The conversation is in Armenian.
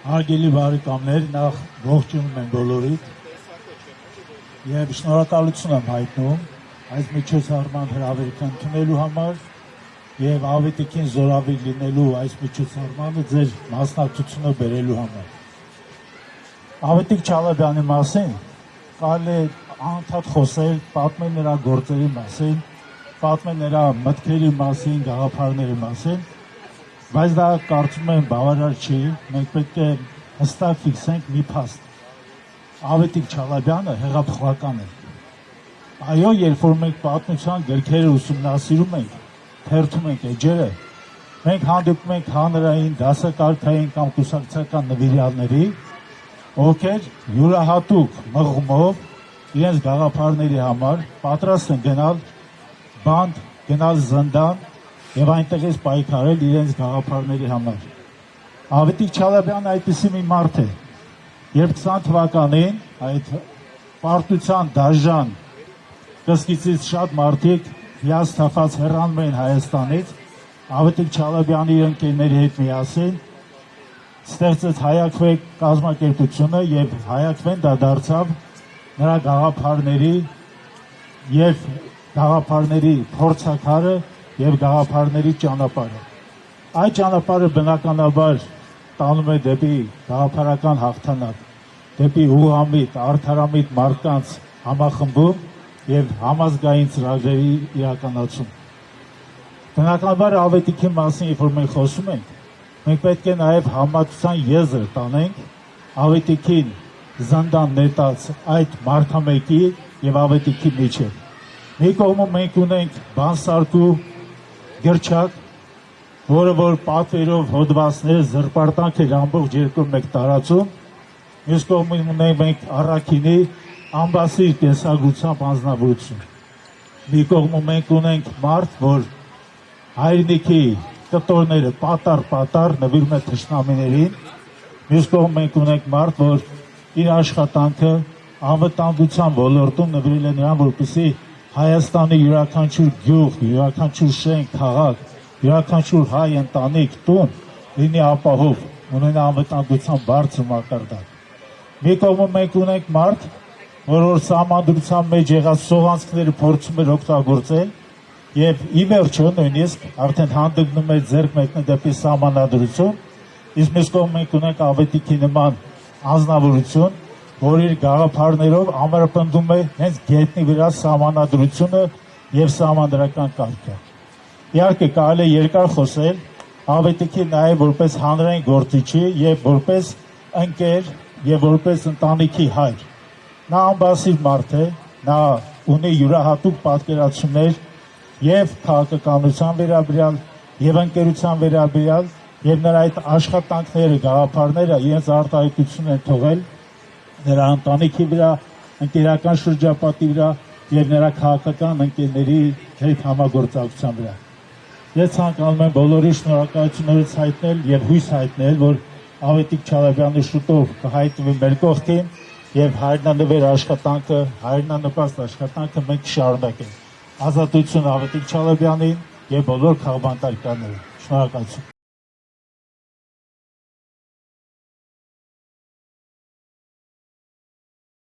Հարգելի բարեկամներ, նախ ողջունում եմ բոլորիդ եւ շնորհակալություն եմ հայտնում այս միջոցառման հրավերն ընդունելու համար եւ ավետիքին զորավի լինելու այս միջոցառմանը ձեր մասնակցությունը բերելու համար։ Ավետիք Չալաբյանի մասին կարելի է անընդհատ խոսել, պատմել նրա գործերի մասին, պատմել նրա մտքերի մասին, գաղափարների մասին, բայց դա կարծում եմ բավարար չի, մենք պետք է հստակ ֆիքսենք մի փաստ։ Ավետիք Չալաբյանը հեղափոխական է։ Այո, երբ որ մենք պատմության գրքերը ուսումնասիրում ենք, թերթում ենք էջերը, մենք հանդիպում ենք հանրային, դասակարգային կամ կուսակցական նվիրյալների, ովքեր յուրահատուկ մղումով իրենց գաղափարների համար պատրաստ են գնալ բանդ, գնալ զնդան եւ այնտեղից պայքարել իրենց գաղափարների համար։ Ավետիք Չալաբյանը այդպիսի մի մարդ է, երբ 20 թվականին այդ պարտության դաժան կսկիցից շատ մարդիկ հիասթափած հեռանում էին Հայաստանից, Ավետիք Չալաբյանի ընկերների հետ միասին ստեղծեց Հայաքվե կազմակերպությունը եւ Հայաքվեն դա դարձավ նրա գաղափարների եւ գաղափարների փորձաքարը եւ գաղափարների ճանապարհը։ Այդ ճանապարհը բնականաբար տանում է դեպի գաղափարական հաղթանակ, դեպի ուղղամիտ, արդարամիտ մարդկանց համախմբում եւ համազգային ծրագրերի իրականացում։ Բնականաբար ավետիքի մասին, երբ որ մենք խոսում ենք, մենք պետք է նաեւ համատության եզր տանենք ավետիքին զնդան նետած այդ մարդամեկի եւ ավետիքի միջեւ։ Մի կողմում մենք ունենք բանսարկու գրչակ, որը որ պատվերով հոդվածներ զրպարտանք էր ամբողջ երկրում մեկ տարածում, մյուս կողմում ունենք մենք առաքինի ամբասիր կենսագրությամբ անձնավորություն։ Մի կողմում մենք ունենք մարդ, որ հայրենիքի կտորները պատար նվիրում է թշնամիներին, մյուս կողմում մենք ունենք մարդ, որ իր աշխատանքը անվտանգության ոլորտում նվիրել է նրան, որպեսզի Հայաստանի յուրաքանչյուր գյուղ, յուրաքանչյուր շենք, քաղաք, յուրաքանչյուր հայ ընտանիք, տուն լինի ապահով, ունենա անվտանգության բարձր մակարդակ։ Մի կողմում մենք ունենք մարդ, որ սահմանդրության մեջ եղած սողանցքները փորձում էր օգտագործել եւ ի վերջո նույնիսկ արդեն հանդգնում է ձեռք մեկնել դեպի սահմանադրություն, իսկ մյուս կողմում մենք ունենք ավետիքի նման անձնավորություն, որ իր գաղափարներով ամրապնդում է հենց գետնի վրա սահմանադրությունը եւ սահմանադրական կարգը։ Իհարկե կարելի է երկար խոսել ավետիքի նաեւ որպես հանրային գործիչի եւ որպես ընկեր եւ որպես ընտանիքի հայր։ Նա անբասիր մարդ է, նա ունի յուրահատուկ պատկերացումներ եւ քաղաքականության վերաբերյալ եւ ընկերության վերաբերյալ եւ նրա այդ աշխատանքները, գաղափարները իրենց արտահայտություն են թողել նրա ընտանիքի վրա, ընկերական շրջապատի վրա եւ նրա քաղաքական ընկերների հետ համագործակցության վրա։ Ես ցանկանում եմ բոլորի շնորհակալություններից հայտնել եւ հույս հայտնել, որ Ավետիք Չալաբյանը շուտով կհայտնվի մեր կողքին եւ հայրենանվեր աշխատանքը, հայրենանպաստ աշխատանքը մենք կշարունակենք։ Ազատություն Ավետիք Չալաբյանին եւ բոլոր քաղբանտարկներին։ Շնորհակալություն։